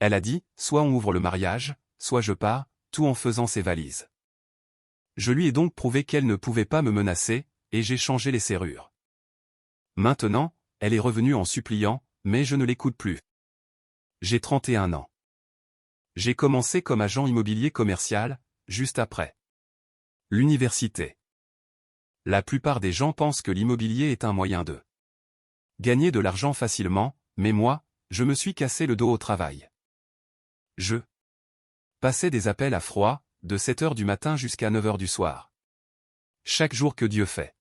Elle a dit, soit on ouvre le mariage, soit je pars, tout en faisant ses valises. Je lui ai donc prouvé qu'elle ne pouvait pas me menacer, et j'ai changé les serrures. Maintenant, elle est revenue en suppliant, mais je ne l'écoute plus. J'ai 31 ans. J'ai commencé comme agent immobilier commercial, juste après l'université. La plupart des gens pensent que l'immobilier est un moyen de gagner de l'argent facilement, mais moi, je me suis cassé le dos au travail. Je passais des appels à froid, de 7 heures du matin jusqu'à 9 heures du soir. Chaque jour que Dieu fait.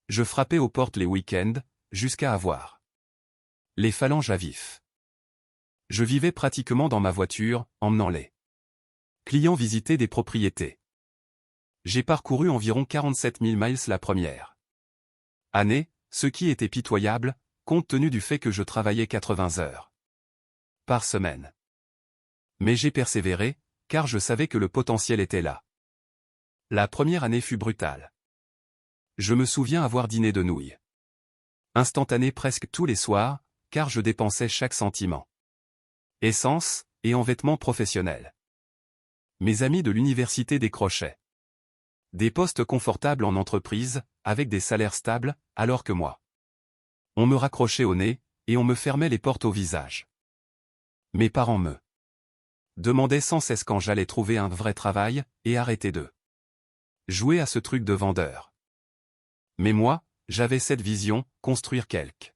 Je frappais aux portes les week-ends, jusqu'à avoir les phalanges à vif. Je vivais pratiquement dans ma voiture, emmenant les clients visiter des propriétés. J'ai parcouru environ 47 000 miles la première année, ce qui était pitoyable, compte tenu du fait que je travaillais 80 heures par semaine. Mais j'ai persévéré, car je savais que le potentiel était là. La première année fut brutale. Je me souviens avoir dîné de nouilles instantanées presque tous les soirs, car je dépensais chaque centime. Essence, et en vêtements professionnels. Mes amis de l'université décrochaient des postes confortables en entreprise, avec des salaires stables, alors que moi, on me raccrochait au nez, et on me fermait les portes au visage. Mes parents me demandaient sans cesse quand j'allais trouver un vrai travail, et arrêter de jouer à ce truc de vendeur. Mais moi, j'avais cette vision, construire quelque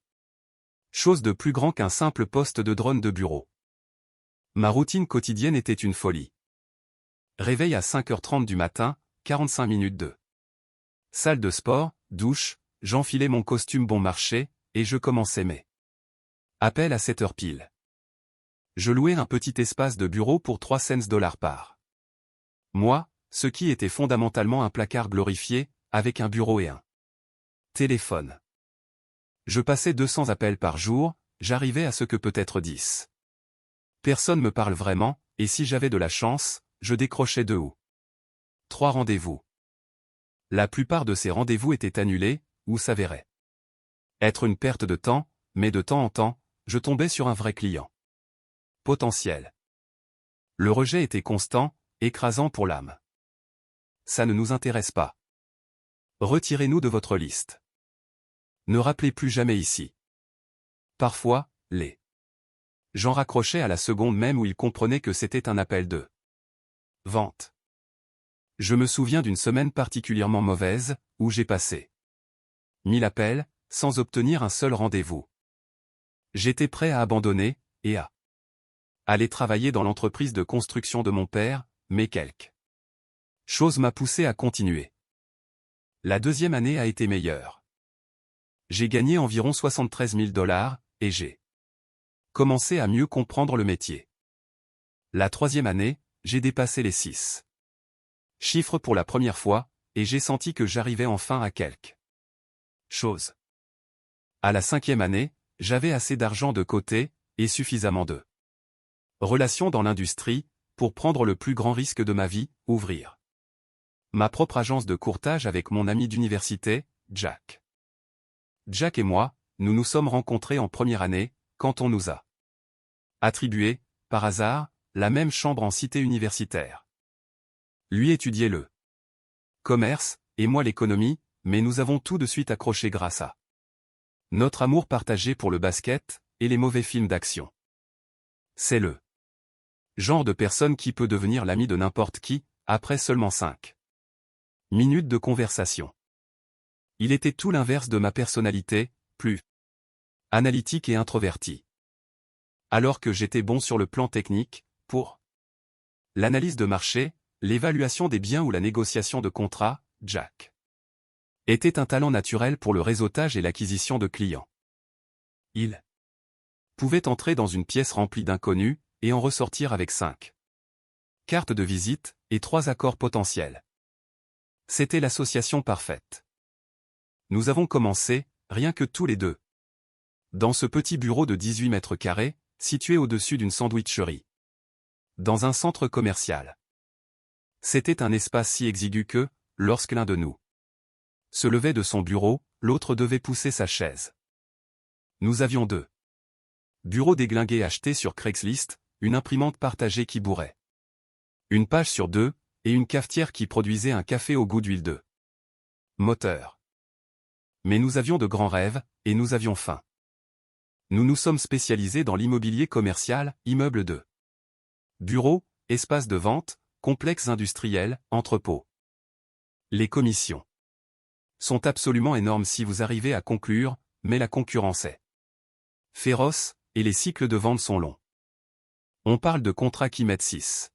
chose de plus grand qu'un simple poste de drone de bureau. Ma routine quotidienne était une folie. Réveil à 5h30 du matin, 45 minutes de salle de sport, douche, j'enfilais mon costume bon marché, et je commençais mes appels à 7 heures pile. Je louais un petit espace de bureau pour 3 cents par mois, ce qui était fondamentalement un placard glorifié, avec un bureau et un téléphone. Je passais 200 appels par jour, j'arrivais à ce que peut-être 10. Personne me parle vraiment, et si j'avais de la chance, je décrochais 2 ou 3 rendez-vous. La plupart de ces rendez-vous étaient annulés, ou s'avéraient être une perte de temps, mais de temps en temps, je tombais sur un vrai client potentiel. Le rejet était constant, écrasant pour l'âme. Ça ne nous intéresse pas. Retirez-nous de votre liste. Ne rappelez plus jamais ici. Parfois, les gens raccrochaient à la seconde même où ils comprenaient que c'était un appel de vente. Je me souviens d'une semaine particulièrement mauvaise, où j'ai passé 1000 appels, sans obtenir un seul rendez-vous. J'étais prêt à abandonner, et à aller travailler dans l'entreprise de construction de mon père, mais quelque chose m'a poussé à continuer. La deuxième année a été meilleure. J'ai gagné environ 73 000 $, et j'ai commencé à mieux comprendre le métier. La troisième année, j'ai dépassé les 6 chiffres pour la première fois, et j'ai senti que j'arrivais enfin à quelque chose. À la cinquième année, j'avais assez d'argent de côté, et suffisamment de relations dans l'industrie, pour prendre le plus grand risque de ma vie, ouvrir ma propre agence de courtage avec mon ami d'université, Jack. Jack et moi, nous nous sommes rencontrés en première année, quand on nous a attribué, par hasard, la même chambre en cité universitaire. Lui étudiait le commerce, et moi l'économie, mais nous avons tout de suite accroché grâce à notre amour partagé pour le basket, et les mauvais films d'action. C'est le genre de personne qui peut devenir l'ami de n'importe qui, après seulement 5 minutes de conversation. Il était tout l'inverse de ma personnalité, plus analytique et introverti. Alors que j'étais bon sur le plan technique, pour l'analyse de marché, l'évaluation des biens ou la négociation de contrats, Jack était un talent naturel pour le réseautage et l'acquisition de clients. Il pouvait entrer dans une pièce remplie d'inconnus, et en ressortir avec 5 cartes de visite, et 3 accords potentiels. C'était l'association parfaite. Nous avons commencé, rien que tous les deux, dans ce petit bureau de 18 mètres carrés, situé au-dessus d'une sandwicherie. Dans un centre commercial. C'était un espace si exigu que, lorsque l'un de nous se levait de son bureau, l'autre devait pousser sa chaise. Nous avions 2 bureaux déglingués achetés sur Craigslist, une imprimante partagée qui bourrait. Une page sur deux, et une cafetière qui produisait un café au goût d'huile de moteur. Mais nous avions de grands rêves, et nous avions faim. Nous nous sommes spécialisés dans l'immobilier commercial, immeubles de bureaux, espaces de vente, complexes industriels, entrepôts. Les commissions sont absolument énormes si vous arrivez à conclure, mais la concurrence est féroce, et les cycles de vente sont longs. On parle de contrats qui mettent 6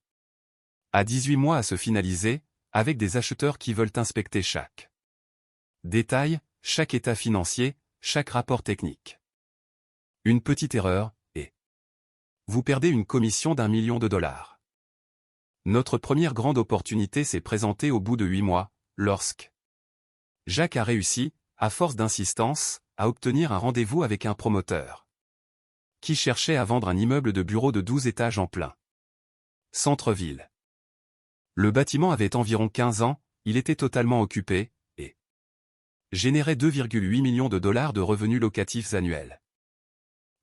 à 18 mois à se finaliser, avec des acheteurs qui veulent inspecter chaque détail, chaque état financier, chaque rapport technique. Une petite erreur, et vous perdez une commission d'1 million de dollars. Notre première grande opportunité s'est présentée au bout de 8 mois, lorsque Jacques a réussi, à force d'insistance, à obtenir un rendez-vous avec un promoteur qui cherchait à vendre un immeuble de bureau de 12 étages en plein centre-ville. Le bâtiment avait environ 15 ans, il était totalement occupé, et générait 2,8 millions de dollars de revenus locatifs annuels.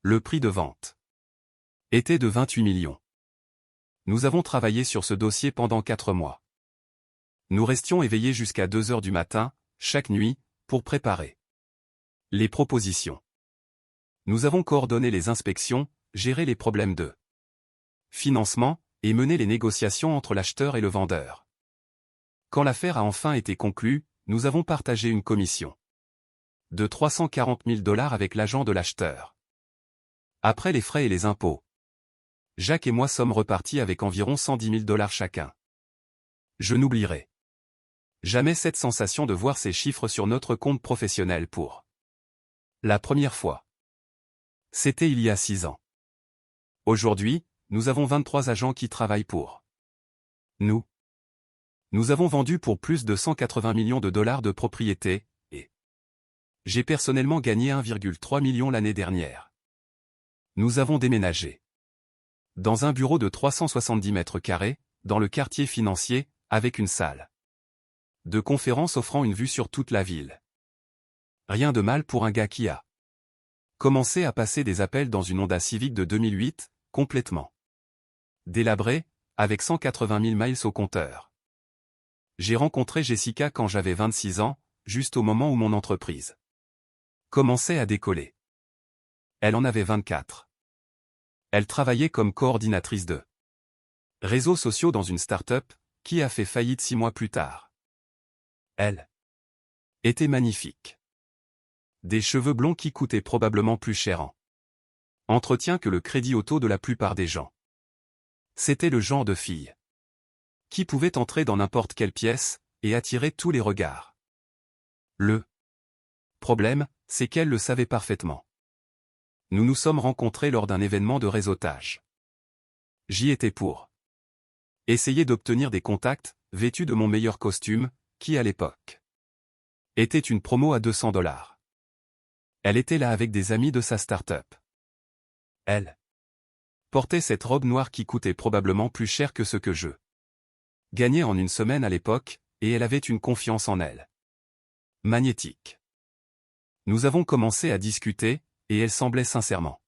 Le prix de vente était de 28 millions. Nous avons travaillé sur ce dossier pendant 4 mois. Nous restions éveillés jusqu'à 2 heures du matin, chaque nuit, pour préparer les propositions. Nous avons coordonné les inspections, géré les problèmes de financement, et mené les négociations entre l'acheteur et le vendeur. Quand l'affaire a enfin été conclue, nous avons partagé une commission de 340 000 dollars avec l'agent de l'acheteur. Après les frais et les impôts, Jacques et moi sommes repartis avec environ 110 000 dollars chacun. Je n'oublierai jamais cette sensation de voir ces chiffres sur notre compte professionnel pour la première fois. C'était il y a 6 ans. Aujourd'hui, nous avons 23 agents qui travaillent pour nous. Nous avons vendu pour plus de 180 millions de dollars de propriétés, et j'ai personnellement gagné 1,3 million l'année dernière. Nous avons déménagé dans un bureau de 370 mètres carrés, dans le quartier financier, avec une salle de conférence offrant une vue sur toute la ville. Rien de mal pour un gars qui a commencé à passer des appels dans une Honda Civic de 2008, complètement délabrée, avec 180 000 miles au compteur. J'ai rencontré Jessica quand j'avais 26 ans, juste au moment où mon entreprise commençait à décoller. Elle en avait 24. Elle travaillait comme coordinatrice de réseaux sociaux dans une start-up, qui a fait faillite 6 mois plus tard. Elle était magnifique. Des cheveux blonds qui coûtaient probablement plus cher en entretien que le crédit auto de la plupart des gens. C'était le genre de fille qui pouvait entrer dans n'importe quelle pièce, et attirer tous les regards. Le problème, c'est qu'elle le savait parfaitement. Nous nous sommes rencontrés lors d'un événement de réseautage. J'y étais pour essayer d'obtenir des contacts, vêtu de mon meilleur costume, qui à l'époque était une promo à 200 dollars. Elle était là avec des amis de sa start-up. Elle portait cette robe noire qui coûtait probablement plus cher que ce que je gagnais en une semaine à l'époque, et elle avait une confiance en elle magnétique. Nous avons commencé à discuter, et elle semblait sincèrement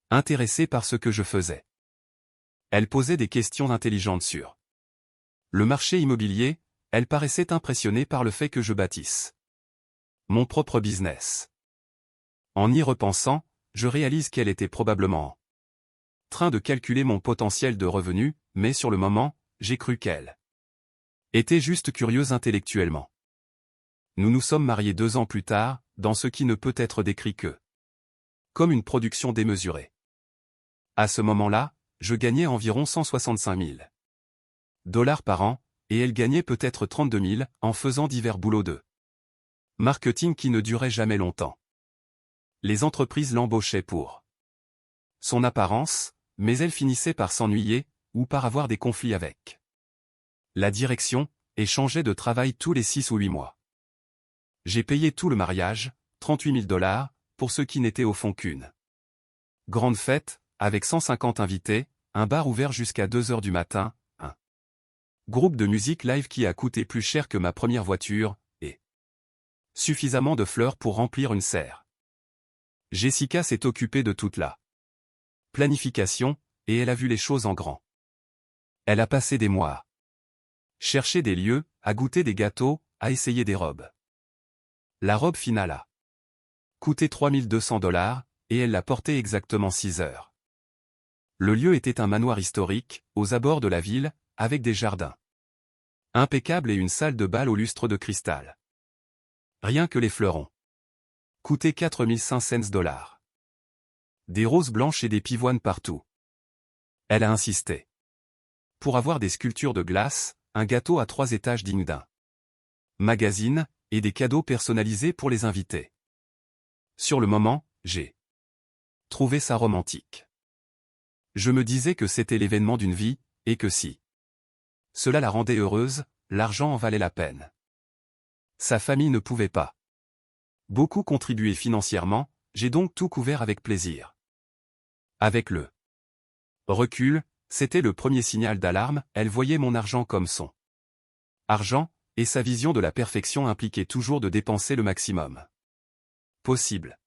intéressée par ce que je faisais. Elle posait des questions intelligentes sur le marché immobilier, elle paraissait impressionnée par le fait que je bâtisse mon propre business. En y repensant, je réalise qu'elle était probablement en train de calculer mon potentiel de revenus, mais sur le moment, j'ai cru qu'elle était juste curieuse intellectuellement. Nous nous sommes mariés 2 ans plus tard, dans ce qui ne peut être décrit que comme une production démesurée. À ce moment-là, je gagnais environ 165 000 dollars par an, et elle gagnait peut-être 32 000 en faisant divers boulots de marketing qui ne duraient jamais longtemps. Les entreprises l'embauchaient pour son apparence, mais elle finissait par s'ennuyer, ou par avoir des conflits avec la direction, et changeait de travail tous les 6 ou 8 mois. J'ai payé tout le mariage, 38 000 dollars, pour ce qui n'était au fond qu'une grande fête, avec 150 invités, un bar ouvert jusqu'à 2 heures du matin, un groupe de musique live qui a coûté plus cher que ma première voiture, et suffisamment de fleurs pour remplir une serre. Jessica s'est occupée de toute la planification, et elle a vu les choses en grand. Elle a passé des mois à chercher des lieux, à goûter des gâteaux, à essayer des robes. La robe finale a coûté 3200 $, et elle l'a portée exactement 6 heures. Le lieu était un manoir historique, aux abords de la ville, avec des jardins impeccables et une salle de bal au lustre de cristal. Rien que les fleurons coûtaient 4500 $. Des roses blanches et des pivoines partout. Elle a insisté pour avoir des sculptures de glace, un gâteau à 3 étages digne d'un magazine, et des cadeaux personnalisés pour les invités. Sur le moment, j'ai trouvé ça romantique. Je me disais que c'était l'événement d'une vie, et que si cela la rendait heureuse, l'argent en valait la peine. Sa famille ne pouvait pas beaucoup contribuer financièrement, j'ai donc tout couvert avec plaisir. Avec le recul, c'était le premier signal d'alarme, elle voyait mon argent comme son argent, et sa vision de la perfection impliquait toujours de dépenser le maximum possible.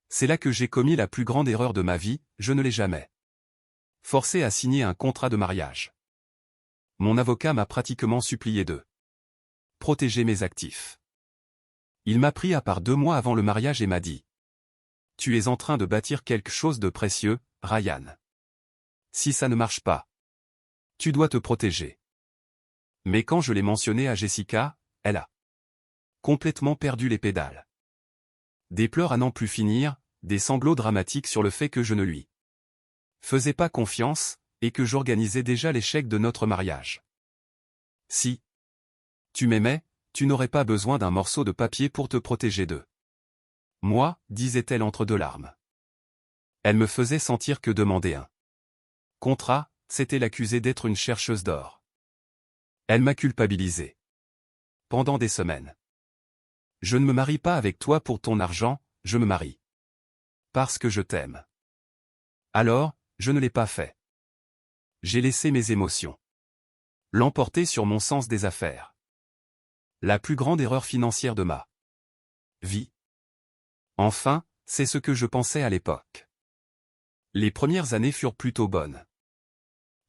C'est là que j'ai commis la plus grande erreur de ma vie, je ne l'ai jamais forcé à signer un contrat de mariage. Mon avocat m'a pratiquement supplié de protéger mes actifs. Il m'a pris à part 2 mois avant le mariage et m'a dit: « Tu es en train de bâtir quelque chose de précieux, Ryan. Si ça ne marche pas, tu dois te protéger. » Mais quand je l'ai mentionné à Jessica, elle a complètement perdu les pédales. Des pleurs à n'en plus finir, des sanglots dramatiques sur le fait que je ne lui faisais pas confiance, et que j'organisais déjà l'échec de notre mariage. Si tu m'aimais, tu n'aurais pas besoin d'un morceau de papier pour te protéger de moi, disait-elle entre 2 larmes. Elle me faisait sentir que demander un contrat, c'était l'accuser d'être une chercheuse d'or. Elle m'a culpabilisé pendant des semaines. Je ne me marie pas avec toi pour ton argent, je me marie parce que je t'aime. Alors, je ne l'ai pas fait. J'ai laissé mes émotions l'emporter sur mon sens des affaires. La plus grande erreur financière de ma vie. Enfin, c'est ce que je pensais à l'époque. Les premières années furent plutôt bonnes.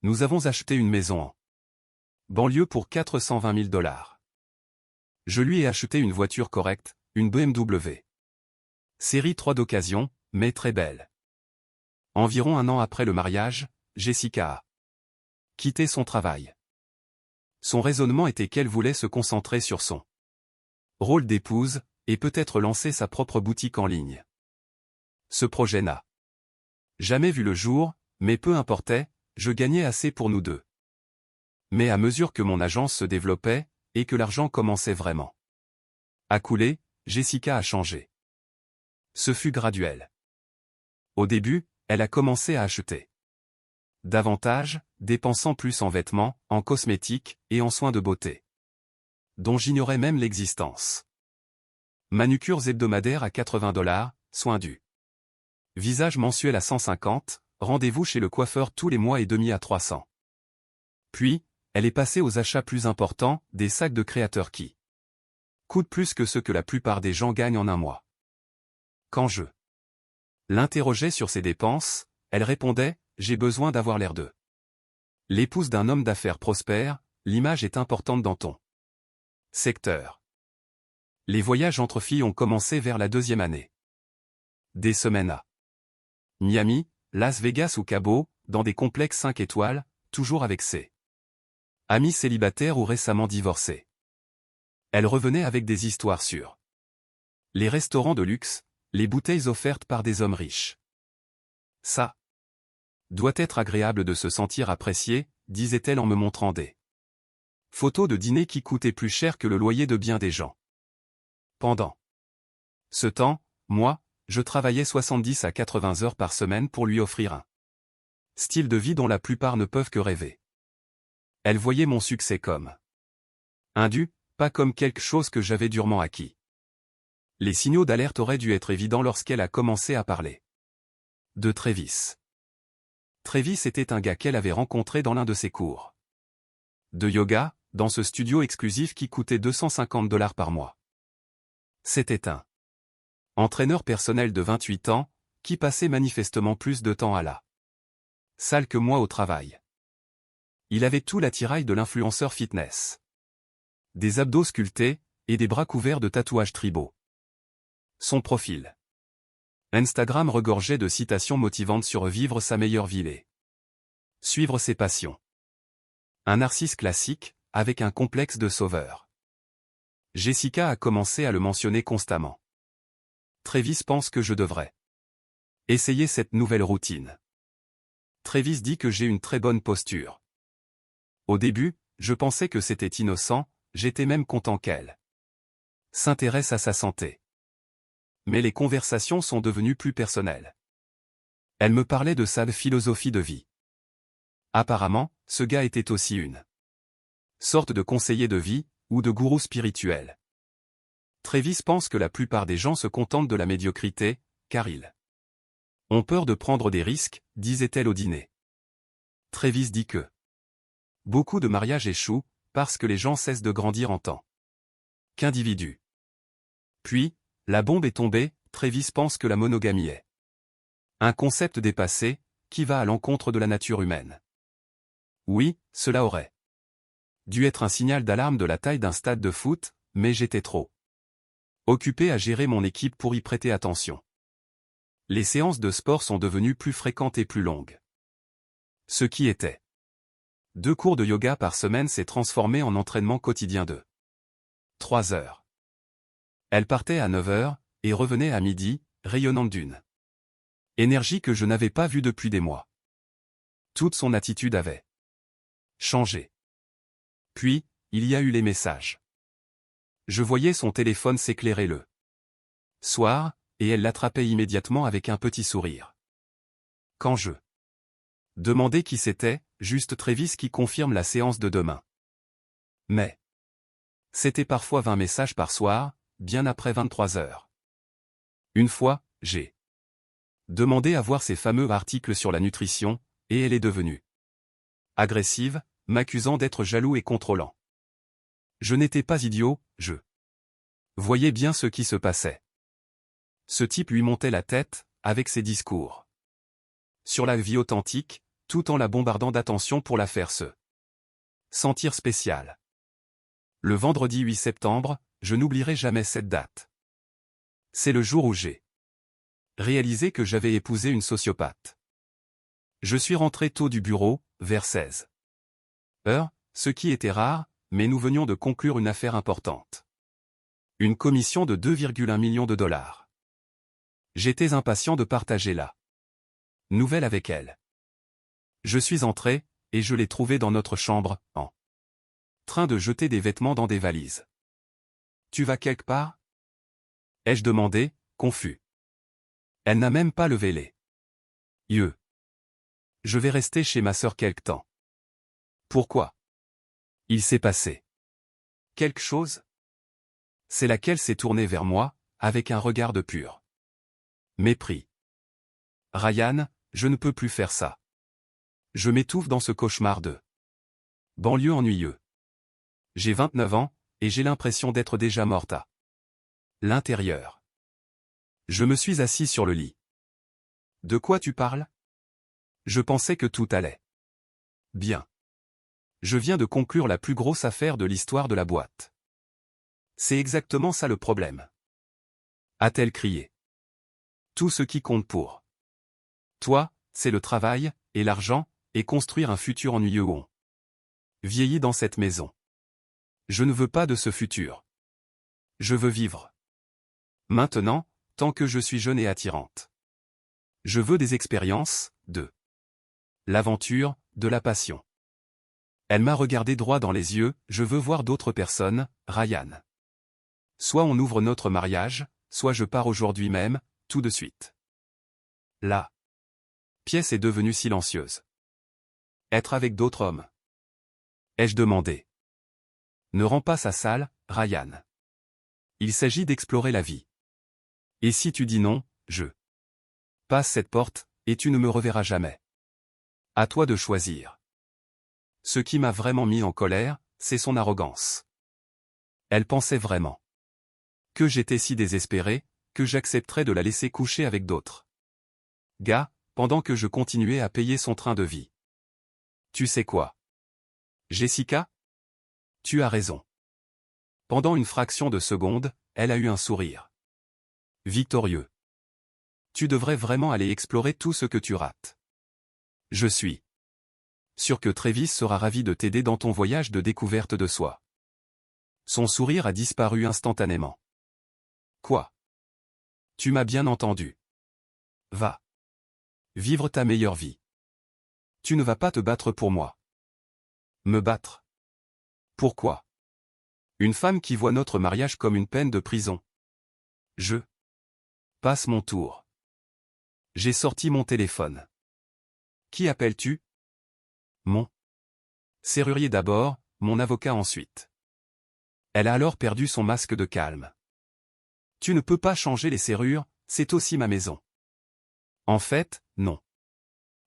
Nous avons acheté une maison en banlieue pour 420 000 $. Je lui ai acheté une voiture correcte, une BMW. Série 3 d'occasion, mais très belle. Environ 1 an après le mariage, Jessica a quitté son travail. Son raisonnement était qu'elle voulait se concentrer sur son rôle d'épouse, et peut-être lancer sa propre boutique en ligne. Ce projet n'a jamais vu le jour, mais peu importait, je gagnais assez pour nous deux. Mais à mesure que mon agence se développait, et que l'argent commençait vraiment à couler, Jessica a changé. Ce fut graduel. Au début, elle a commencé à acheter davantage, dépensant plus en vêtements, en cosmétiques, et en soins de beauté, dont j'ignorais même l'existence. Manucures hebdomadaires à 80 $, soins du visage mensuel à 150, rendez-vous chez le coiffeur tous les mois et demi à 300. Puis, elle est passée aux achats plus importants, des sacs de créateurs qui coûtent plus que ce que la plupart des gens gagnent en un mois. Quand je l'interrogeais sur ses dépenses, elle répondait: « J'ai besoin d'avoir l'air de l'épouse d'un homme d'affaires prospère, l'image est importante dans ton secteur. » Les voyages entre filles ont commencé vers la 2e année. Des semaines à Miami, Las Vegas ou Cabo, dans des complexes 5 étoiles, toujours avec ses amis célibataires ou récemment divorcés. Elle revenait avec des histoires sur les restaurants de luxe, les bouteilles offertes par des hommes riches. Ça doit être agréable de se sentir appréciée, disait-elle en me montrant des photos de dîners qui coûtaient plus cher que le loyer de bien des gens. Pendant ce temps, moi, je travaillais 70 à 80 heures par semaine pour lui offrir un style de vie dont la plupart ne peuvent que rêver. Elle voyait mon succès comme un dû, pas comme quelque chose que j'avais durement acquis. Les signaux d'alerte auraient dû être évidents lorsqu'elle a commencé à parler de Travis. Travis était un gars qu'elle avait rencontré dans l'un de ses cours de yoga, dans ce studio exclusif qui coûtait 250 $ par mois. C'était un entraîneur personnel de 28 ans, qui passait manifestement plus de temps à la sale que moi au travail. Il avait tout l'attirail de l'influenceur fitness. Des abdos sculptés, et des bras couverts de tatouages tribaux. Son profil Instagram regorgeait de citations motivantes sur vivre sa meilleure vie et suivre ses passions. Un narcisse classique, avec un complexe de sauveur. Jessica a commencé à le mentionner constamment. Travis pense que je devrais essayer cette nouvelle routine. Travis dit que j'ai une très bonne posture. Au début, je pensais que c'était innocent, j'étais même content qu'elle s'intéresse à sa santé. Mais les conversations sont devenues plus personnelles. Elle me parlait de sa philosophie de vie. Apparemment, ce gars était aussi une sorte de conseiller de vie, ou de gourou spirituel. Travis pense que la plupart des gens se contentent de la médiocrité, car ils ont peur de prendre des risques, disait-elle au dîner. Travis dit que beaucoup de mariages échouent, parce que les gens cessent de grandir en tant qu'individus. Puis, la bombe est tombée, Travis pense que la monogamie est un concept dépassé, qui va à l'encontre de la nature humaine. Oui, cela aurait dû être un signal d'alarme de la taille d'un stade de foot, mais j'étais trop occupé à gérer mon équipe pour y prêter attention. Les séances de sport sont devenues plus fréquentes et plus longues. Ce qui était 2 cours de yoga par semaine s'est transformé en entraînement quotidien de 3 heures. Elle partait à 9 heures, et revenait à midi, rayonnante d'une énergie que je n'avais pas vue depuis des mois. Toute son attitude avait changé. Puis, il y a eu les messages. Je voyais son téléphone s'éclairer le soir, et elle l'attrapait immédiatement avec un petit sourire. Quand je demandais qui c'était, juste Travis qui confirme la séance de demain. Mais c'était parfois 20 messages par soir, bien après 23 heures. Une fois, j'ai demandé à voir ces fameux articles sur la nutrition, et elle est devenue agressive, m'accusant d'être jaloux et contrôlant. Je n'étais pas idiot, je voyais bien ce qui se passait. Ce type lui montait la tête, avec ses discours sur la vie authentique, tout en la bombardant d'attention pour la faire se sentir spéciale. Le vendredi 8 septembre, je n'oublierai jamais cette date. C'est le jour où j'ai réalisé que j'avais épousé une sociopathe. Je suis rentré tôt du bureau, vers 16 heures, ce qui était rare, mais nous venions de conclure une affaire importante. Une commission de 2,1 millions de dollars. J'étais impatient de partager la nouvelle avec elle. Je suis entré, et je l'ai trouvée dans notre chambre, en train de jeter des vêtements dans des valises. « Tu vas quelque part ?» ai-je demandé, confus. Elle n'a même pas levé les yeux. Je vais rester chez ma sœur quelque temps. Pourquoi? Il s'est passé quelque chose? C'est laquelle s'est tournée vers moi, avec un regard de pur mépris. Ryan, je ne peux plus faire ça. Je m'étouffe dans ce cauchemar de banlieue ennuyeux. J'ai 29 ans, et j'ai l'impression d'être déjà morte à l'intérieur. Je me suis assis sur le lit. De quoi tu parles? Je pensais que tout allait bien. Je viens de conclure la plus grosse affaire de l'histoire de la boîte. C'est exactement ça le problème. A-t-elle crié. Tout ce qui compte pour toi, c'est le travail, et l'argent, et construire un futur ennuyeux où on vieillit dans cette maison. Je ne veux pas de ce futur. Je veux vivre maintenant, tant que je suis jeune et attirante. Je veux des expériences, de l'aventure, de la passion. Elle m'a regardé droit dans les yeux, je veux voir d'autres personnes, Ryan. Soit on ouvre notre mariage, soit je pars aujourd'hui même, tout de suite. La pièce est devenue silencieuse. Être avec d'autres hommes? Ai-je demandé. Ne rends pas sa salle, Ryan. Il s'agit d'explorer la vie. Et si tu dis non, je passe cette porte, et tu ne me reverras jamais. À toi de choisir. Ce qui m'a vraiment mis en colère, c'est son arrogance. Elle pensait vraiment que j'étais si désespéré, que j'accepterais de la laisser coucher avec d'autres gars, pendant que je continuais à payer son train de vie. Tu sais quoi? Jessica? Tu as raison. Pendant une fraction de seconde, elle a eu un sourire victorieux. Tu devrais vraiment aller explorer tout ce que tu rates. Je suis sûr que Travis sera ravi de t'aider dans ton voyage de découverte de soi. Son sourire a disparu instantanément. Quoi? Tu m'as bien entendu. Va vivre ta meilleure vie. Tu ne vas pas te battre pour moi. Me battre? Pourquoi? Une femme qui voit notre mariage comme une peine de prison. Je passe mon tour. J'ai sorti mon téléphone. Qui appelles-tu? Mon serrurier d'abord, mon avocat ensuite. Elle a alors perdu son masque de calme. Tu ne peux pas changer les serrures, c'est aussi ma maison. En fait, non.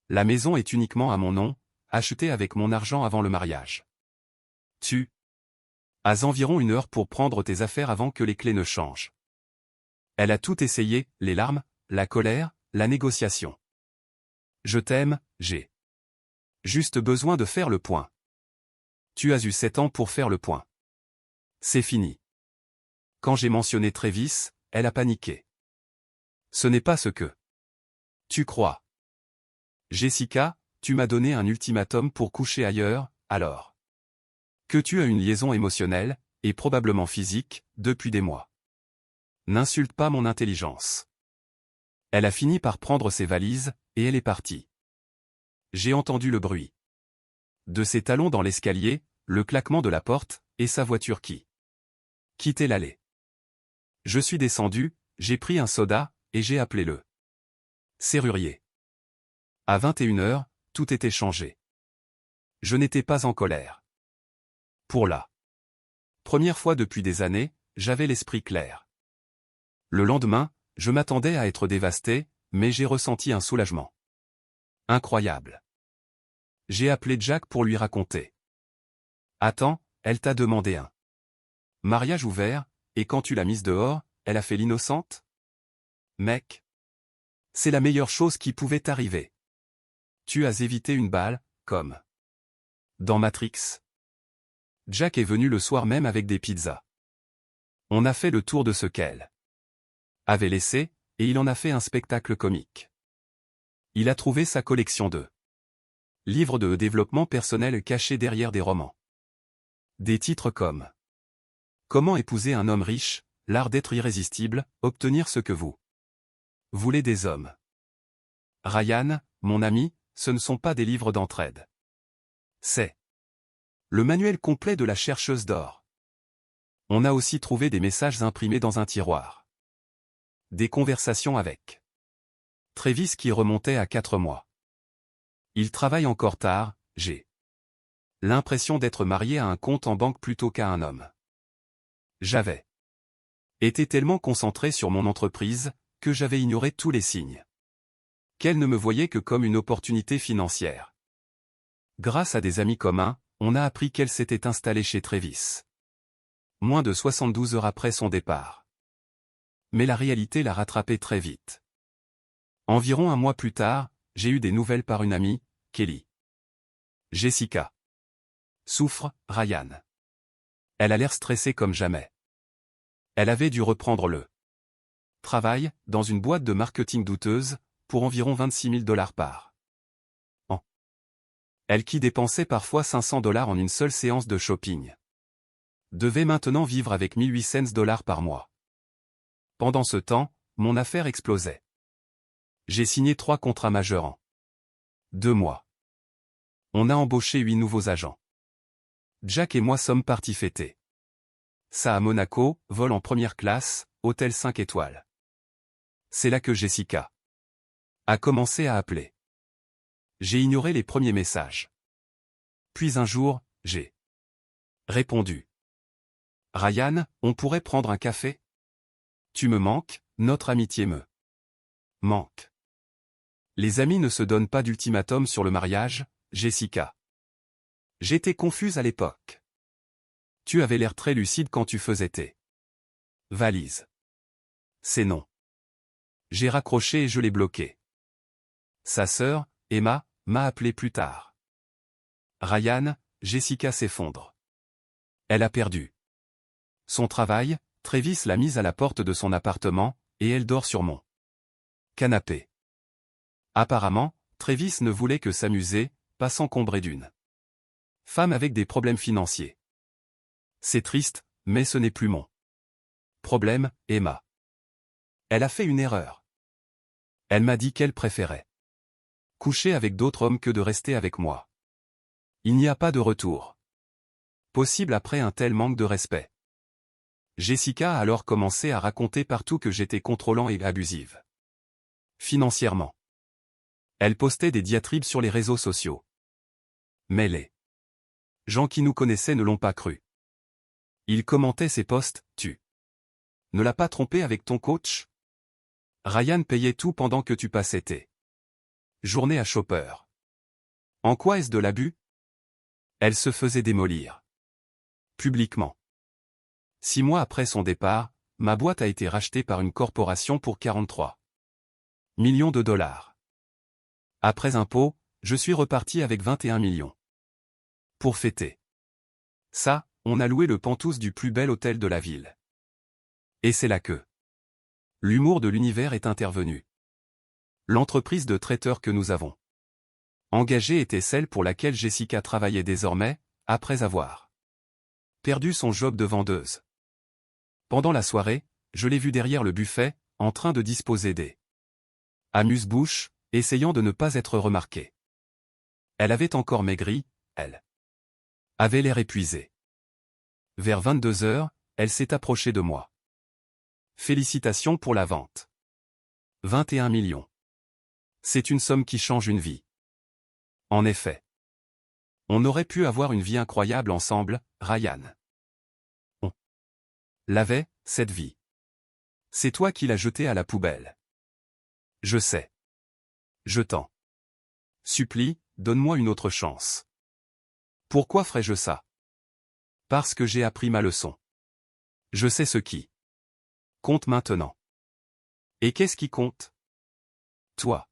La maison est uniquement à mon nom, achetée avec mon argent avant le mariage. Tu as environ 1 heure pour prendre tes affaires avant que les clés ne changent. Elle a tout essayé, les larmes, la colère, la négociation. Je t'aime, j'ai juste besoin de faire le point. Tu as eu 7 ans pour faire le point. C'est fini. Quand j'ai mentionné Travis, elle a paniqué. Ce n'est pas ce que tu crois. Jessica, tu m'as donné un ultimatum pour coucher ailleurs, alors que tu as une liaison émotionnelle, et probablement physique, depuis des mois. N'insulte pas mon intelligence. Elle a fini par prendre ses valises, et elle est partie. J'ai entendu le bruit de ses talons dans l'escalier, le claquement de la porte, et sa voiture qui quittait l'allée. Je suis descendu, j'ai pris un soda, et j'ai appelé le serrurier. À 21 h, tout était changé. Je n'étais pas en colère. Pour la première fois depuis des années, j'avais l'esprit clair. Le lendemain, je m'attendais à être dévasté, mais j'ai ressenti un soulagement incroyable. J'ai appelé Jack pour lui raconter. Attends, elle t'a demandé un mariage ouvert, et quand tu l'as mise dehors, elle a fait l'innocente? Mec, c'est la meilleure chose qui pouvait t'arriver. Tu as évité une balle, comme dans Matrix. Jack est venu le soir même avec des pizzas. On a fait le tour de ce qu'elle avait laissé, et il en a fait un spectacle comique. Il a trouvé sa collection de livres de développement personnel cachés derrière des romans. Des titres comme Comment épouser un homme riche, l'art d'être irrésistible, obtenir ce que vous voulez des hommes. Ryan, mon ami, ce ne sont pas des livres d'entraide. C'est le manuel complet de la chercheuse d'or. On a aussi trouvé des messages imprimés dans un tiroir. Des conversations avec Travis qui remontaient à 4 mois. Il travaille encore tard, j'ai l'impression d'être marié à un compte en banque plutôt qu'à un homme. J'avais été tellement concentré sur mon entreprise, que j'avais ignoré tous les signes. Qu'elle ne me voyait que comme une opportunité financière. Grâce à des amis communs, on a appris qu'elle s'était installée chez Travis. Moins de 72 heures après son départ. Mais la réalité l'a rattrapée très vite. Environ 1 mois plus tard, j'ai eu des nouvelles par une amie, Kelly. Jessica souffre, Ryan. Elle a l'air stressée comme jamais. Elle avait dû reprendre le travail, dans une boîte de marketing douteuse, pour environ 26 000 $ par an. Elle qui dépensait parfois 500 $ en une seule séance de shopping devait maintenant vivre avec 1800 $ par mois. Pendant ce temps, mon affaire explosait. J'ai signé 3 contrats majeurs en 2 mois. On a embauché 8 nouveaux agents. Jack et moi sommes partis fêter ça à Monaco, vol en première classe, hôtel 5 étoiles. C'est là que Jessica a commencé à appeler. J'ai ignoré les premiers messages. Puis un jour, j'ai répondu. Ryan, on pourrait prendre un café? Tu me manques, notre amitié me manque. Les amis ne se donnent pas d'ultimatum sur le mariage, Jessica. J'étais confuse à l'époque. Tu avais l'air très lucide quand tu faisais tes valises. C'est non. J'ai raccroché et je l'ai bloqué. Sa sœur, Emma, m'a appelé plus tard. Ryan, Jessica s'effondre. Elle a perdu son travail, Travis l'a mise à la porte de son appartement, et elle dort sur mon canapé. Apparemment, Travis ne voulait que s'amuser, pas s'encombrer d'une femme avec des problèmes financiers. C'est triste, mais ce n'est plus mon problème, Emma. Elle a fait une erreur. Elle m'a dit qu'elle préférait coucher avec d'autres hommes que de rester avec moi. Il n'y a pas de retour possible après un tel manque de respect. Jessica a alors commencé à raconter partout que j'étais contrôlant et abusive financièrement. Elle postait des diatribes sur les réseaux sociaux. Mais les gens qui nous connaissaient ne l'ont pas cru. Ils commentaient ses posts, « Tu ne l'as pas trompé avec ton coach? Ryan payait tout pendant que tu passais tes journées à Shopper. En quoi est-ce de l'abus ?» Elle se faisait démolir publiquement. 6 mois après son départ, ma boîte a été rachetée par une corporation pour 43 millions de dollars. Après impôts, je suis reparti avec 21 millions. Pour fêter ça, on a loué le penthouse du plus bel hôtel de la ville. Et c'est là que l'humour de l'univers est intervenu. L'entreprise de traiteurs que nous avons engagée était celle pour laquelle Jessica travaillait désormais, après avoir perdu son job de vendeuse. Pendant la soirée, je l'ai vue derrière le buffet, en train de disposer des amuse-bouches, essayant de ne pas être remarquée. Elle avait encore maigri, elle avait l'air épuisée. Vers 22 heures, elle s'est approchée de moi. Félicitations pour la vente. 21 millions. C'est une somme qui change une vie. En effet. On aurait pu avoir une vie incroyable ensemble, Ryan. On l'avait, cette vie. C'est toi qui l'as jetée à la poubelle. Je sais. Je t'en supplie, donne-moi une autre chance. Pourquoi ferais-je ça? Parce que j'ai appris ma leçon. Je sais ce qui compte maintenant. Et qu'est-ce qui compte? Toi.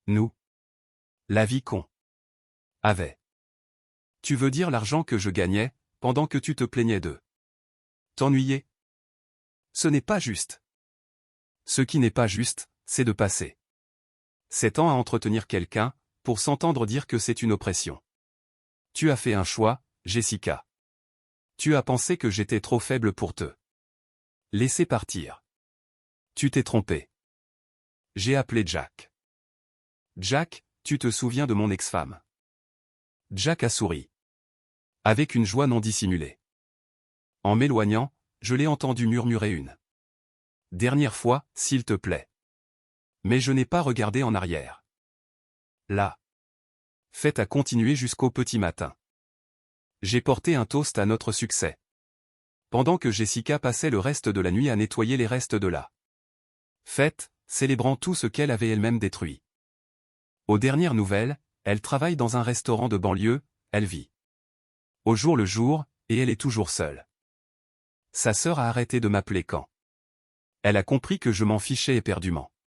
Nous. La vie qu'on avait. Tu veux dire l'argent que je gagnais, pendant que tu te plaignais de t'ennuyer? Ce n'est pas juste. Ce qui n'est pas juste, c'est de passer 7 ans à entretenir quelqu'un, pour s'entendre dire que c'est une oppression. Tu as fait un choix, Jessica. Tu as pensé que j'étais trop faible pour te laisser partir. Tu t'es trompé. J'ai appelé Jack. Jack, tu te souviens de mon ex-femme? Jack a souri. Avec une joie non dissimulée. En m'éloignant, je l'ai entendu murmurer une dernière fois, s'il te plaît. Mais je n'ai pas regardé en arrière. La fête a continué jusqu'au petit matin. J'ai porté un toast à notre succès. Pendant que Jessica passait le reste de la nuit à nettoyer les restes de la fête, célébrant tout ce qu'elle avait elle-même détruit. Aux dernières nouvelles, elle travaille dans un restaurant de banlieue, elle vit au jour le jour, et elle est toujours seule. Sa sœur a arrêté de m'appeler quand elle a compris que je m'en fichais éperdument.